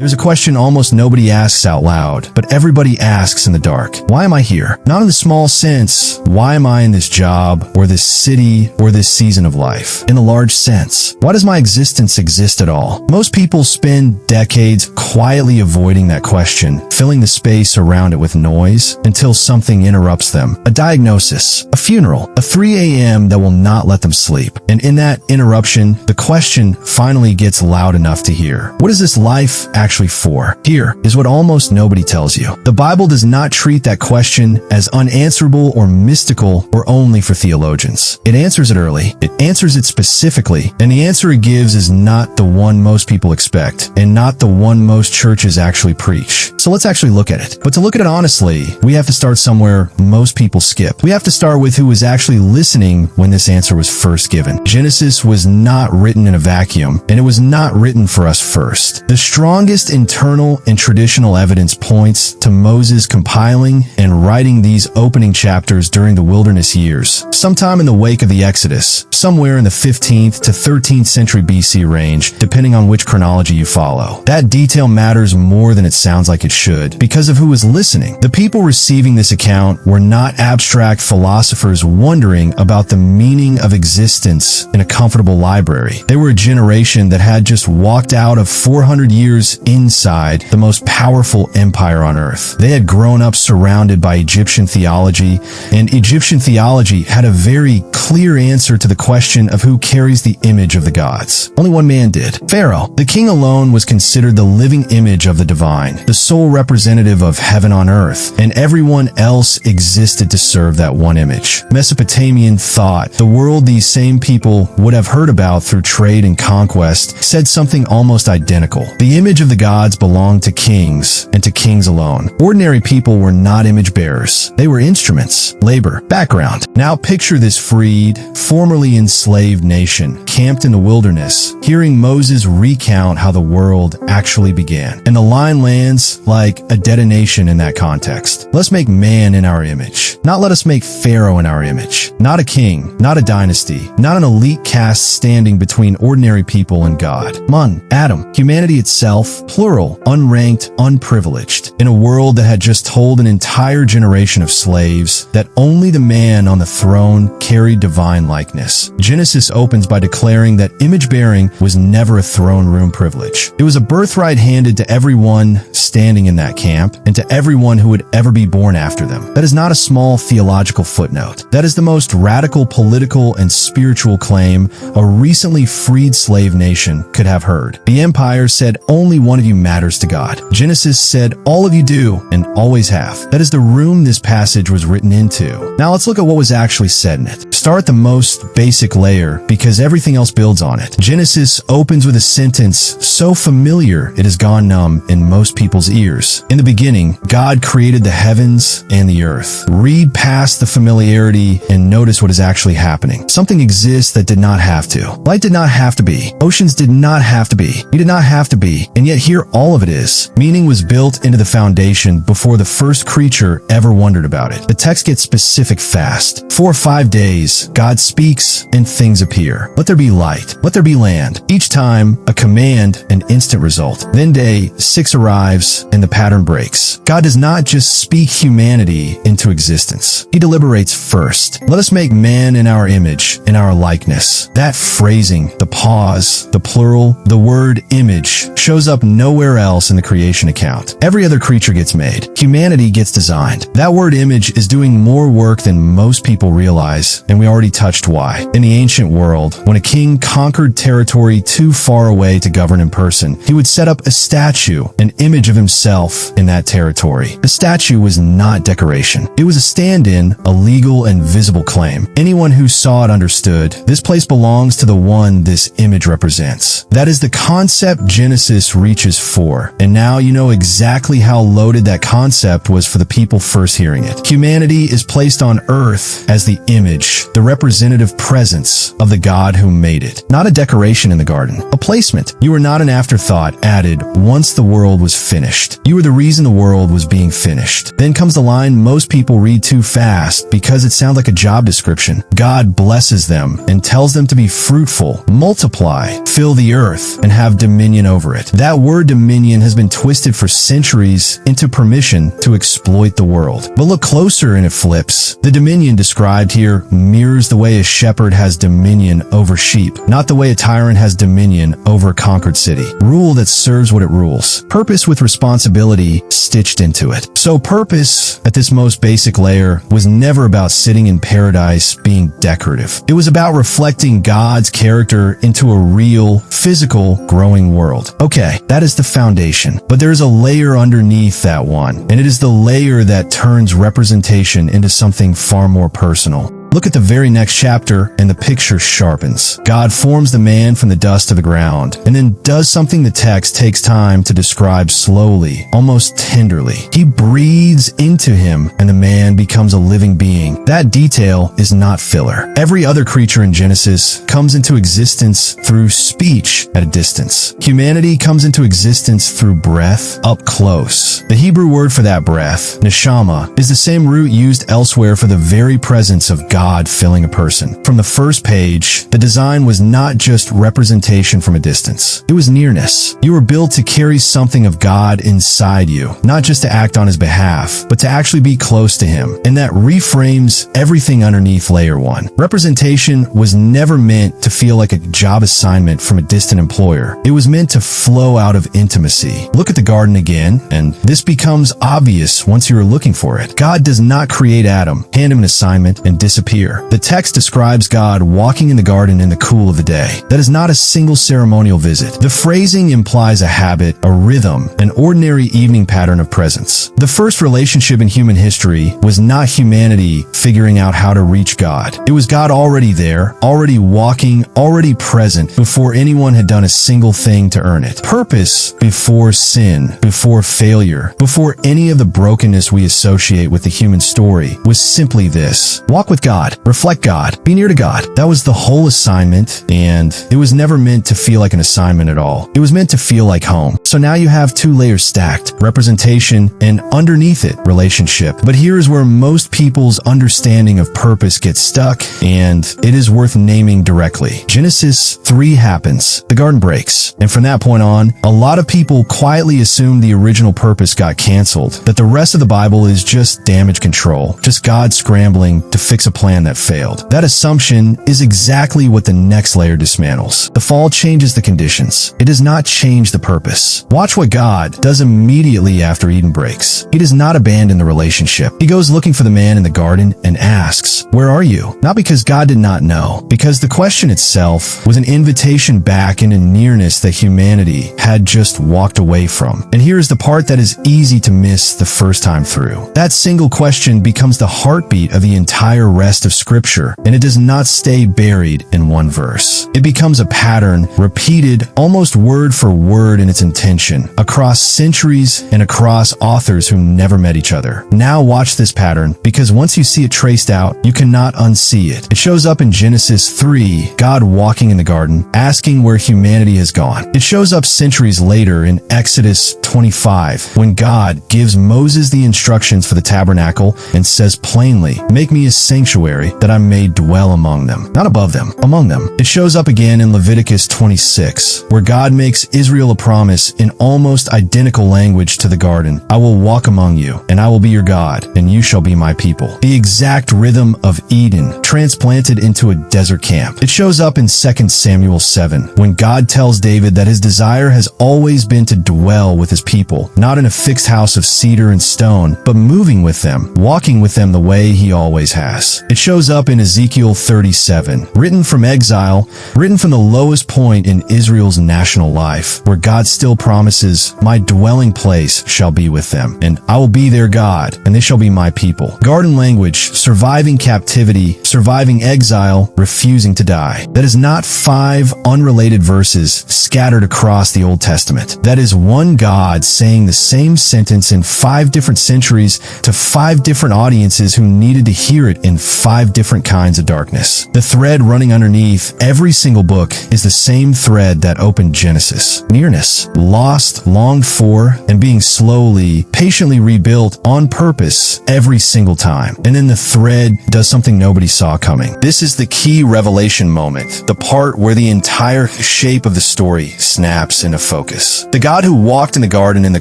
There's a question almost nobody asks out loud, but everybody asks in the dark. Why am I here? Not in the small sense, why am I in this job, or this city, or this season of life? In the large sense, why does my existence exist at all? Most people spend decades quietly avoiding that question, filling the space around it with noise, until something interrupts them. A diagnosis, a funeral, a 3 a.m. that will not let them sleep. And in that interruption, the question finally gets loud enough to hear. What is this life actually for? Here is what almost nobody tells you. The Bible does not treat that question as unanswerable or mystical or only for theologians. It answers it early. It answers it specifically. And the answer it gives is not the one most people expect and not the one most churches actually preach. So let's actually look at it. But to look at it honestly, we have to start somewhere most people skip. We have to start with who was actually listening when this answer was first given. Genesis was not written in a vacuum, and it was not written for us first. The strongest internal and traditional evidence points to Moses compiling and writing these opening chapters during the wilderness years, sometime in the wake of the Exodus, somewhere in the 15th to 13th century BC range, depending on which chronology you follow. That detail matters more than it sounds like it should, because of who was listening. The people receiving this account were not abstract philosophers wondering about the meaning of existence in a comfortable library. They were a generation that had just walked out of 400 years inside the most powerful empire on earth. They had grown up surrounded by Egyptian theology, and Egyptian theology had a very clear answer to the question of who carries the image of the gods. Only one man did. Pharaoh. The king alone was considered the living image of the divine, the sole representative of heaven on earth, and everyone else existed to serve that one image. Mesopotamian thought, the world these same people would have heard about through trade and conquest, said something almost identical. The image of the gods belonged to kings, and to kings alone. Ordinary people were not image bearers. They were instruments, labor, background. Now picture this freed, formerly enslaved nation, camped in the wilderness, hearing Moses recount how the world actually began. And the line lands like a detonation in that context. Let's make man in our image. Not let us make Pharaoh in our image. Not a king, not a dynasty, not an elite caste standing between ordinary people and God. Mun, Adam, humanity itself, plural, unranked, unprivileged, in a world that had just told an entire generation of slaves that only the man on the throne carried divine likeness. Genesis opens by declaring that image-bearing was never a throne room privilege. It was a birthright handed to everyone standing in that camp and to everyone who would ever be born after them. That is not a small theological footnote. That is the most radical political and spiritual claim a recently freed slave nation could have heard. The empire said only one of you matters to God. Genesis said all of you do and always have. That is the room this passage was written into. Now let's look at what was actually said in it. Start at the most basic layer because everything else builds on it. Genesis opens with a sentence so familiar it has gone numb in most people's ears. In the beginning, God created the heavens and the earth. Read past the familiarity and notice what is actually happening. Something exists that did not have to. Light did not have to be. Oceans did not have to be. You did not have to be. And yet here all of it is. Meaning was built into the foundation before the first creature ever wondered about it. The text gets specific fast. 4 or 5 days, God speaks and things appear. Let there be light. Let there be land. Each time, a command, an instant result. Then day 6 arrives and the pattern breaks. God does not just speak humanity into existence. He deliberates first. Let us make man in our image, in our likeness. That phrasing, the pause, the plural, the word image shows up nowhere else in the creation account. Every other creature gets made. Humanity gets designed. That word image is doing more work than most people realize, and we already touched why. In the ancient world, when a king conquered territory too far away to govern in person, he would set up a statue, an image of himself in that territory. The statue was not decoration. It was a stand-in, a legal and visible claim. Anyone who saw it understood, this place belongs to the one this image represents. That is the concept Genesis reaches for, and now you know exactly how loaded that concept was for the people first hearing it. Humanity is placed on earth as the image, the representative presence of the God who made it. Not a decoration in the garden, a placement. You were not an afterthought added once the world was finished. You were the reason the world was being finished. Then comes the line most people read too fast because it sounds like a job description. God blesses them and tells them to be fruitful, multiply, fill the earth, and have dominion over it. That word dominion has been twisted for centuries into permission to exploit the world. But look closer and it flips. The dominion described here mirrors the way a shepherd has dominion over sheep, not the way a tyrant has dominion over a conquered city. Rule that serves what it rules. Purpose with responsibility stitched into it. So purpose, at this most basic layer, was never about sitting in paradise being decorative. It was about reflecting God's character into a real, physical, growing world. Okay, that is the foundation. But there is a layer underneath that one, and it is the layer that turns representation into something far more personal. Look at the very next chapter and the picture sharpens. God forms the man from the dust of the ground and then does something the text takes time to describe slowly, almost tenderly. He breathes into him and the man becomes a living being. That detail is not filler. Every other creature in Genesis comes into existence through speech at a distance. Humanity comes into existence through breath up close. The Hebrew word for that breath, neshama, is the same root used elsewhere for the very presence of God filling a person. From the first page, the design was not just representation from a distance. It was nearness. You were built to carry something of God inside you, not just to act on his behalf, but to actually be close to him. And that reframes everything underneath layer one. Representation was never meant to feel like a job assignment from a distant employer. It was meant to flow out of intimacy. Look at the garden again, and this becomes obvious once you are looking for it. God does not create Adam, hand him an assignment, and disappear. The text describes God walking in the garden in the cool of the day. That is not a single ceremonial visit. The phrasing implies a habit, a rhythm, an ordinary evening pattern of presence. The first relationship in human history was not humanity figuring out how to reach God. It was God already there, already walking, already present before anyone had done a single thing to earn it. Purpose before sin, before failure, before any of the brokenness we associate with the human story was simply this: walk with God, reflect God, be near to God. That was the whole assignment, and it was never meant to feel like an assignment at all. It was meant to feel like home. So now you have two layers stacked, representation and underneath it, relationship. But here is where most people's understanding of purpose gets stuck, and it is worth naming directly. Genesis 3 happens. The garden breaks. And from that point on, a lot of people quietly assume the original purpose got canceled, that the rest of the Bible is just damage control, just God scrambling to fix a plan that failed. That assumption is exactly what the next layer dismantles. The fall changes the conditions. It does not change the purpose. Watch what God does immediately after Eden breaks. He does not abandon the relationship. He goes looking for the man in the garden and asks, "Where are you?" Not because God did not know, because the question itself was an invitation back into nearness that humanity had just walked away from. And here is the part that is easy to miss the first time through. That single question becomes the heartbeat of the entire rest of Scripture, and it does not stay buried in one verse. It becomes a pattern, repeated almost word for word in its intention, across centuries and across authors who never met each other. Now watch this pattern, because once you see it traced out, you cannot unsee it. It shows up in Genesis 3, God walking in the garden, asking where humanity has gone. It shows up centuries later in Exodus 25, when God gives Moses the instructions for the tabernacle and says plainly, "Make me a sanctuary that I may dwell among them." Not above them, among them. It shows up again in Leviticus 26, where God makes Israel a promise in almost identical language to the garden. "I will walk among you, and I will be your God, and you shall be my people." The exact rhythm of Eden transplanted into a desert camp. It shows up in 2 Samuel 7, when God tells David that his desire has always been to dwell with his people, not in a fixed house of cedar and stone, but moving with them, walking with them the way he always has. It shows up in Ezekiel 37, written from exile, written from the lowest point in Israel's national life, where God still promises, "My dwelling place shall be with them, and I will be their God, and they shall be my people." Garden language, surviving captivity, surviving exile, refusing to die. That is not 5 unrelated verses scattered across the Old Testament. That is one God God saying the same sentence in 5 different centuries to 5 different audiences who needed to hear it in 5 different kinds of darkness. The thread running underneath every single book is the same thread that opened Genesis. Nearness, lost, longed for, and being slowly, patiently rebuilt on purpose every single time. And then the thread does something nobody saw coming. This is the key revelation moment, the part where the entire shape of the story snaps into focus. The God who walked in the garden in the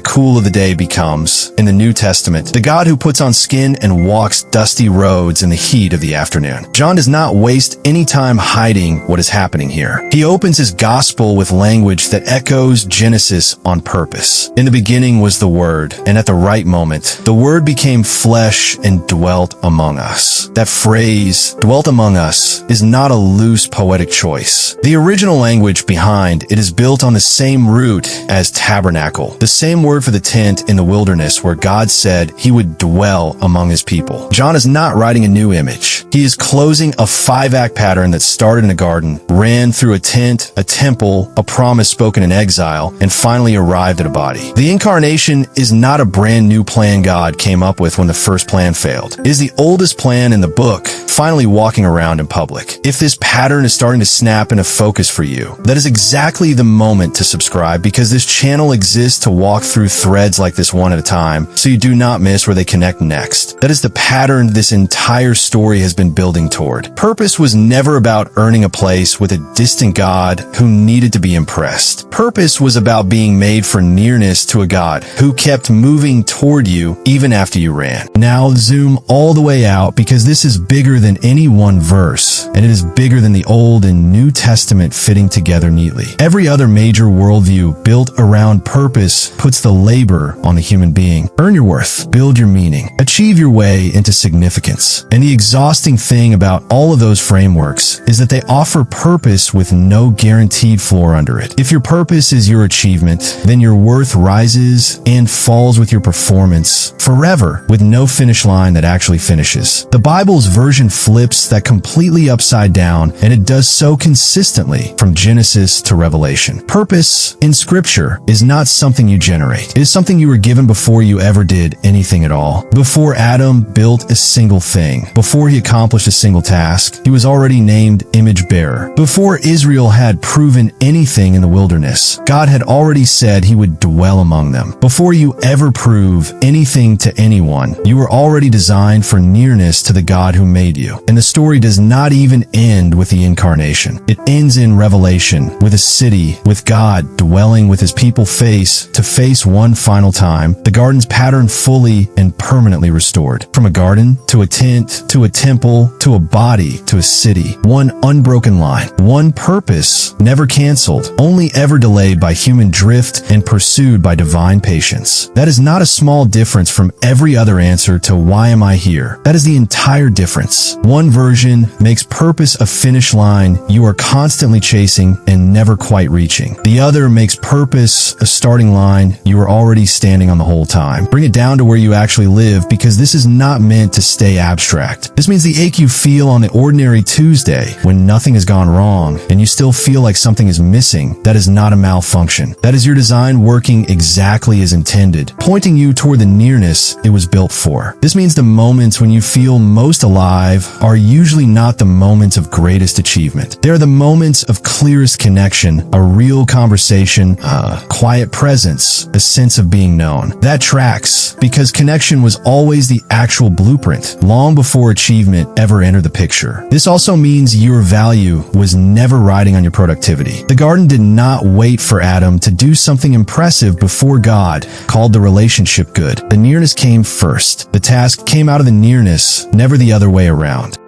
cool of the day becomes, in the New Testament, the God who puts on skin and walks dusty roads in the heat of the afternoon. John does not waste any time hiding what is happening here. He opens his gospel with language that echoes Genesis on purpose. In the beginning was the Word, and at the right moment, the Word became flesh and dwelt among us. That phrase, dwelt among us, is not a loose poetic choice. The original language behind it is built on the same root as tabernacle, the same word for the tent in the wilderness where God said he would dwell among his people. John is not writing a new image. He is closing a 5-act pattern that started in a garden, ran through a tent, a temple, a promise spoken in exile, and finally arrived at a body. The Incarnation is not a brand new plan God came up with when the first plan failed. It is the oldest plan in the book, finally walking around in public. If this pattern is starting to snap into focus for you, that is exactly the moment to subscribe, because this channel exists to walk through threads like this one at a time, so you do not miss where they connect next. That is the pattern this entire story has been building toward. Purpose was never about earning a place with a distant God who needed to be impressed. Purpose was about being made for nearness to a God who kept moving toward you even after you ran. Now zoom all the way out, because this is bigger than any one verse, and it is bigger than the Old and New Testament fitting together neatly. Every other major worldview built around purpose puts the labor on the human being. Earn your worth, build your meaning, achieve your way into significance. And the exhausting thing about all of those frameworks is that they offer purpose with no guaranteed floor under it. If your purpose is your achievement, then your worth rises and falls with your performance forever, with no finish line that actually finishes. The Bible's version flips that completely upside down, and it does so consistently from Genesis to Revelation. Purpose in Scripture is not something you generate. It is something you were given before you ever did anything at all. Before Adam built a single thing, before he accomplished a single task, he was already named image bearer. Before Israel had proven anything in the wilderness, God had already said he would dwell among them. Before you ever prove anything to anyone, you were already designed for nearness to the God who made you. And the story does not even end with the Incarnation. It ends in Revelation, with a city, with God dwelling with his people face to face one final time, the garden's pattern fully and permanently restored. From a garden, to a tent, to a temple, to a body, to a city. One unbroken line. One purpose, never canceled, only ever delayed by human drift and pursued by divine patience. That is not a small difference from every other answer to why am I here? That is the entire difference. One version makes purpose a finish line you are constantly chasing and never quite reaching. The other makes purpose a starting line you are already standing on the whole time. Bring it down to where you actually live, because this is not meant to stay abstract. This means the ache you feel on the ordinary Tuesday when nothing has gone wrong and you still feel like something is missing, that is not a malfunction. That is your design working exactly as intended, pointing you toward the nearness it was built for. This means the moments when you feel most alive are usually not the moments of greatest achievement. They are the moments of clearest connection, a real conversation, a quiet presence, a sense of being known. That tracks, because connection was always the actual blueprint, long before achievement ever entered the picture. This also means your value was never riding on your productivity. The garden did not wait for Adam to do something impressive before God called the relationship good. The nearness came first. The task came out of the nearness, never the other way around.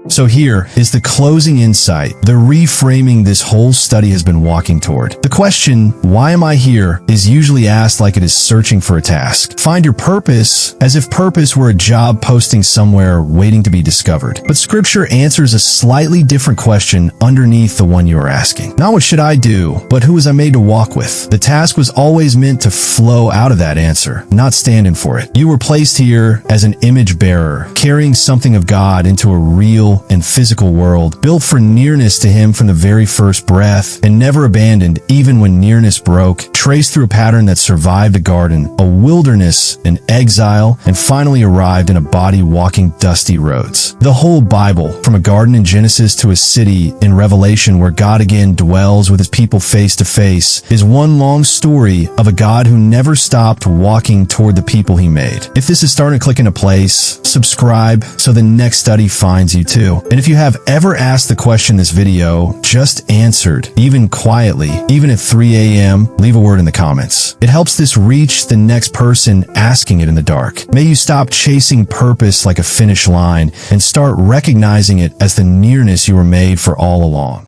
So here is the closing insight, the reframing this whole study has been walking toward. The question, why am I here, is usually asked like it is searching for a task. Find your purpose, as if purpose were a job posting somewhere waiting to be discovered. But Scripture answers a slightly different question underneath the one you are asking. Not what should I do, but who was I made to walk with? The task was always meant to flow out of that answer, not stand in for it. You were placed here as an image bearer, carrying something of God into a real spiritual and physical world, built for nearness to him from the very first breath, and never abandoned even when nearness broke, traced through a pattern that survived a garden, a wilderness, an exile, and finally arrived in a body walking dusty roads. The whole Bible, from a garden in Genesis to a city in Revelation where God again dwells with his people face to face, is one long story of a God who never stopped walking toward the people he made. If this is starting to click into place, subscribe so the next study finds you too. And if you have ever asked the question this video just answered, even quietly, even at 3 a.m., leave a word in the comments. It helps this reach the next person asking it in the dark. May you stop chasing purpose like a finish line and start recognizing it as the nearness you were made for all along.